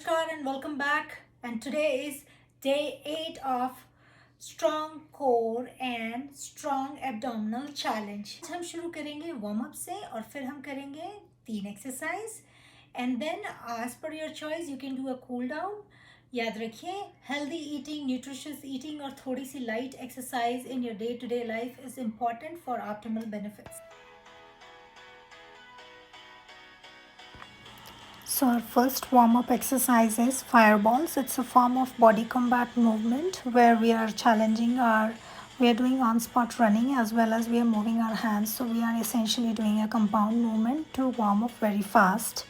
Namaskar and welcome back. And today is day 8 of strong core and strong abdominal challenge. आज हम शुरू करेंगे warm up से और फिर हम करेंगे 3 exercise and then as per your choice you can do a cool down. याद रखिए हेल्दी ईटिंग न्यूट्रिशियस ईटिंग और थोड़ी सी light exercise in your day to day life is important for optimal benefits. So our first warm-up exercise is fireballs. It's a form of body combat movement where we are doing on-spot running as well as we are moving our hands. So we are essentially doing a compound movement to warm up very fast.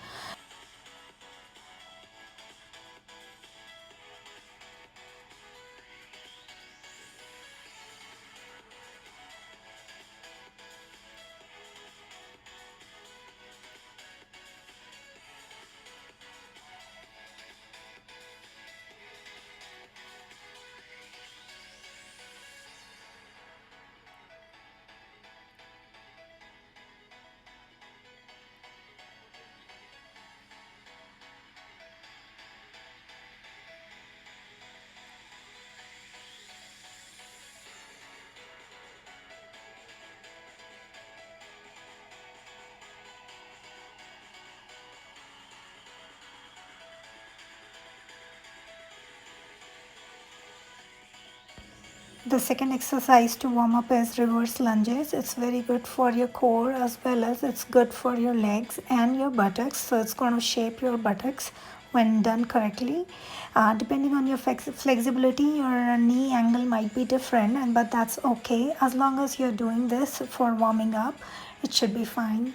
The second exercise to warm up is reverse lunges. It's very good for your core as well as it's good for your legs and your buttocks. So it's going to shape your buttocks when done correctly. Depending on your flexibility, your knee angle might be different, but that's okay. As long as you're doing this for warming up, it should be fine.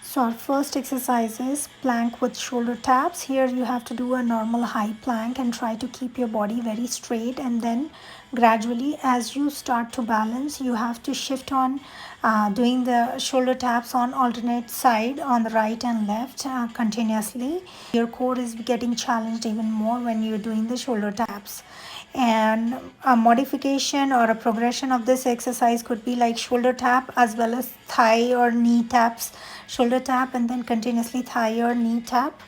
So our first exercise is plank with shoulder taps. Here you have to do a normal high plank and try to keep your body very straight, and then gradually as you start to balance you have to shift on doing the shoulder taps on alternate side on the right and left continuously. Your core is getting challenged even more when you're doing the shoulder taps, and a modification or a progression of this exercise could be like shoulder tap as well as thigh or knee taps. Shoulder tap and then continuously thigh or knee tap.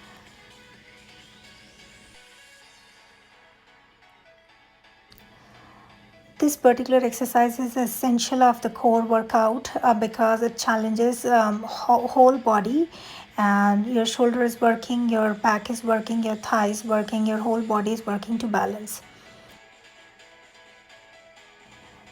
This particular exercise is essential of the core workout because it challenges whole body, and your shoulder is working, your back is working, your thigh is working, your whole body is working to balance.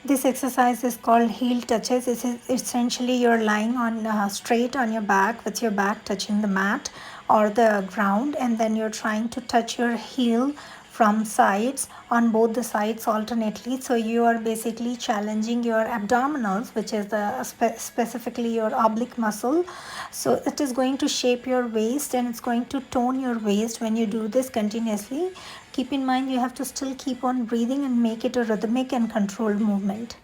This exercise is called heel touches. This is essentially you're lying on straight on your back with your back touching the mat or the ground, and then you're trying to touch your heel from sides on both the sides alternately. So you are basically challenging your abdominals, which is the specifically your oblique muscle. So it is going to shape your waist and it's going to tone your waist when you do this continuously. Keep in mind you have to still keep on breathing and make it a rhythmic and controlled movement.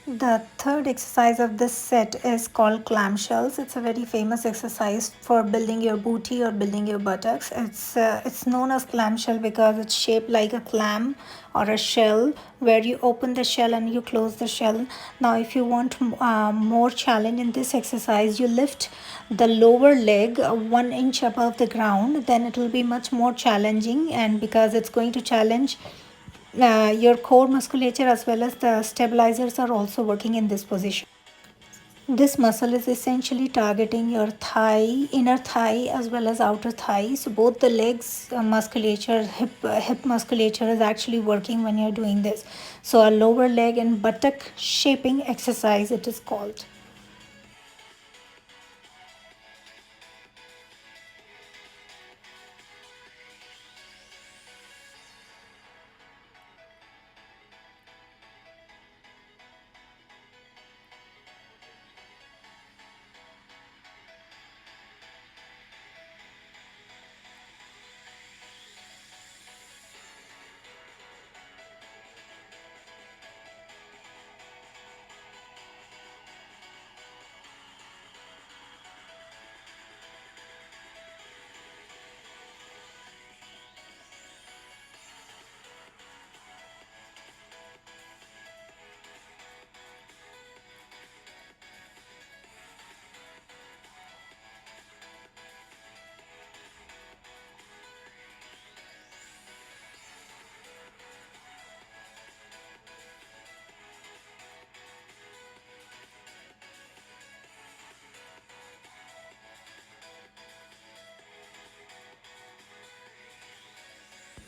The third exercise of this set is called clamshells. It's a very famous exercise for building your booty or building your buttocks. It's known as clamshell because it's shaped like a clam or a shell where you open the shell and you close the shell. Now, if you want more challenge in this exercise, you lift the lower leg 1 inch above the ground. Then it will be much more challenging, and because it's going to challenge your core musculature as well as the stabilizers are also working in this position. This muscle is essentially targeting your thigh, inner thigh as well as outer thigh. So both the legs musculature, hip musculature is actually working when you're doing this. So a lower leg and buttock shaping exercise it is called.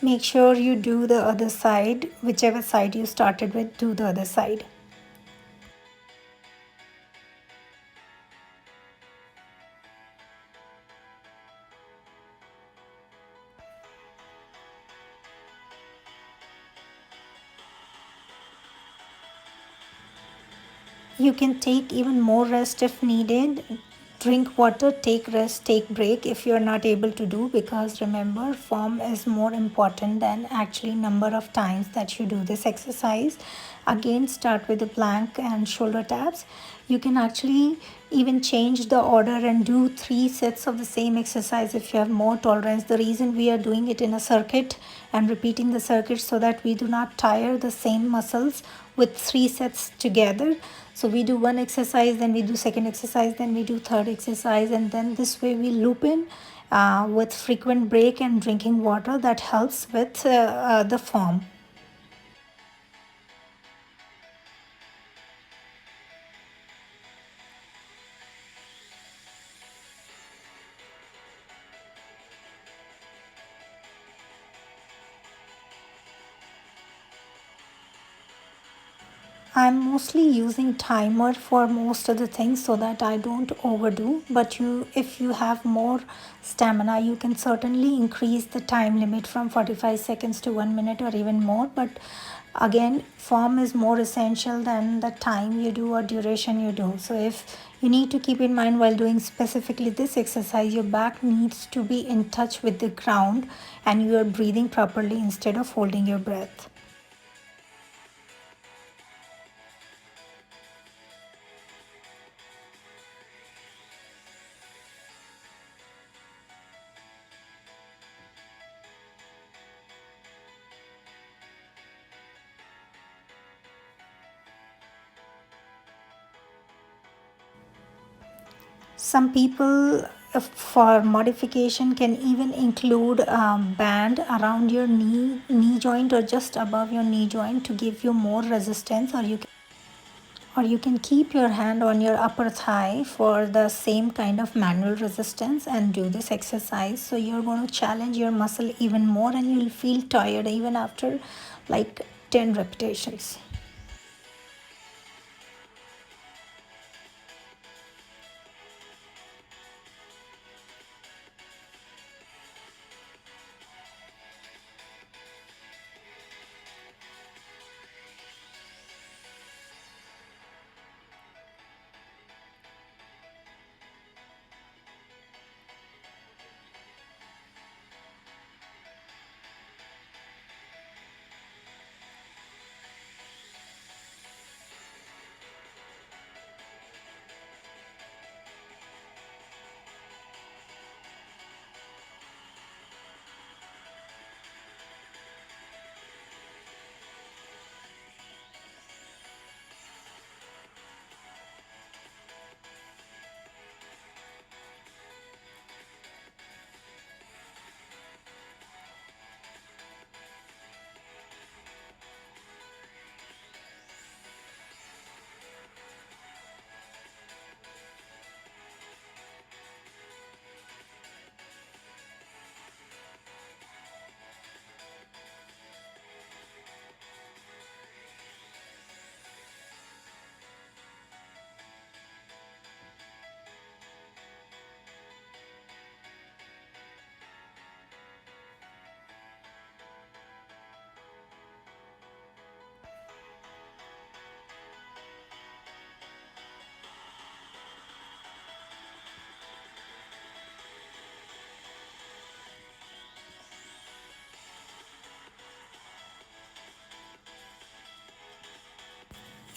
Make sure you do the other side, whichever side you started with, do the other side. You can take even more rest if needed. Drink water, take rest, take break if you are not able to do, because remember, form is more important than actually number of times that you do this exercise. Again, start with the plank and shoulder taps. You can actually even change the order and do 3 sets of the same exercise if you have more tolerance. The reason we are doing it in a circuit and repeating the circuit so that we do not tire the same muscles with 3 sets together. So we do one exercise, then we do second exercise, then we do third exercise, and then this way we loop in with frequent break and drinking water. That helps with the form. I'm mostly using timer for most of the things so that I don't overdo. But if you have more stamina, you can certainly increase the time limit from 45 seconds to 1 minute or even more. But again, form is more essential than the time you do or duration you do. So if you need to keep in mind while doing specifically this exercise, your back needs to be in touch with the ground and you are breathing properly instead of holding your breath. Some people, for modification, can even include band around your knee joint or just above your knee joint to give you more resistance, or you can keep your hand on your upper thigh for the same kind of manual resistance and do this exercise. So you're going to challenge your muscle even more and you'll feel tired even after like 10 repetitions.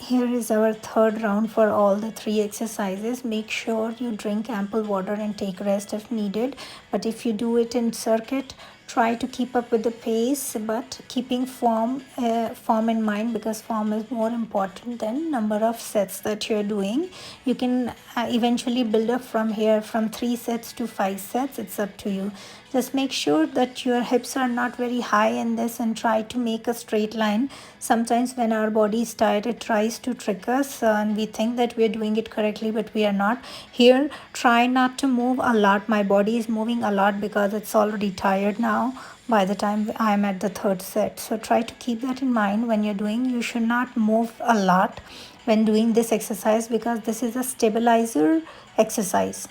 Here is our third round for all the 3 exercises. Make sure you drink ample water and take rest if needed. But if you do it in circuit, try to keep up with the pace, but keeping form in mind, because form is more important than number of sets that you're doing. You can eventually build up from here from 3 sets to 5 sets. It's up to you. Just make sure that your hips are not very high in this and try to make a straight line. Sometimes when our body is tired, it tries to trick us and we think that we're doing it correctly, but we are not. Here, try not to move a lot. My body is moving a lot because it's already tired now, now by the time I am at the third set. So try to keep that in mind when you're doing. You should not move a lot when doing this exercise because this is a stabilizer exercise.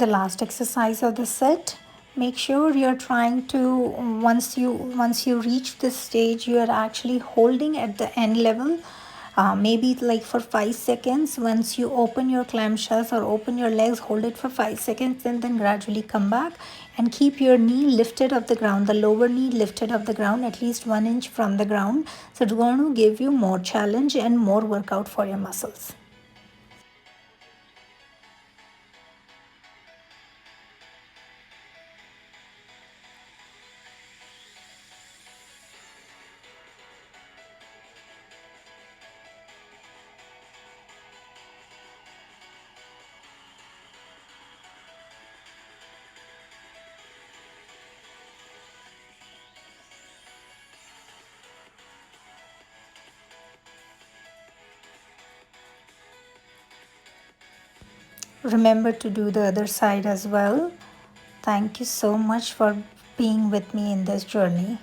The last exercise of the set, make sure you're trying to, once you reach this stage, you are actually holding at the end level, maybe like for 5 seconds. Once you open your clamshells or open your legs, hold it for 5 seconds and then gradually come back and keep your knee lifted off the ground, the lower knee lifted off the ground at least 1 inch from the ground. So it's going to give you more challenge and more workout for your muscles. Remember to do the other side as well. Thank you so much for being with me in this journey.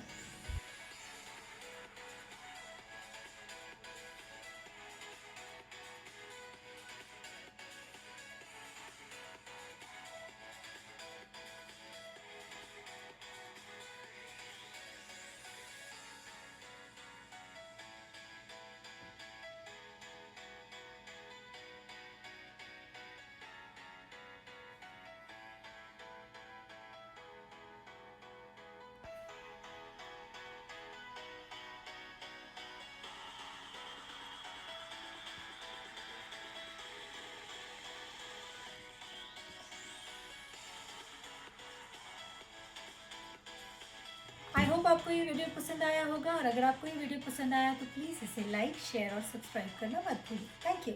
I hope आपको ये video पसंद आया होगा और अगर आपको ये video पसंद आया तो प्लीज़ इसे लाइक शेयर और सब्सक्राइब करना मत भूलिए। Thank you.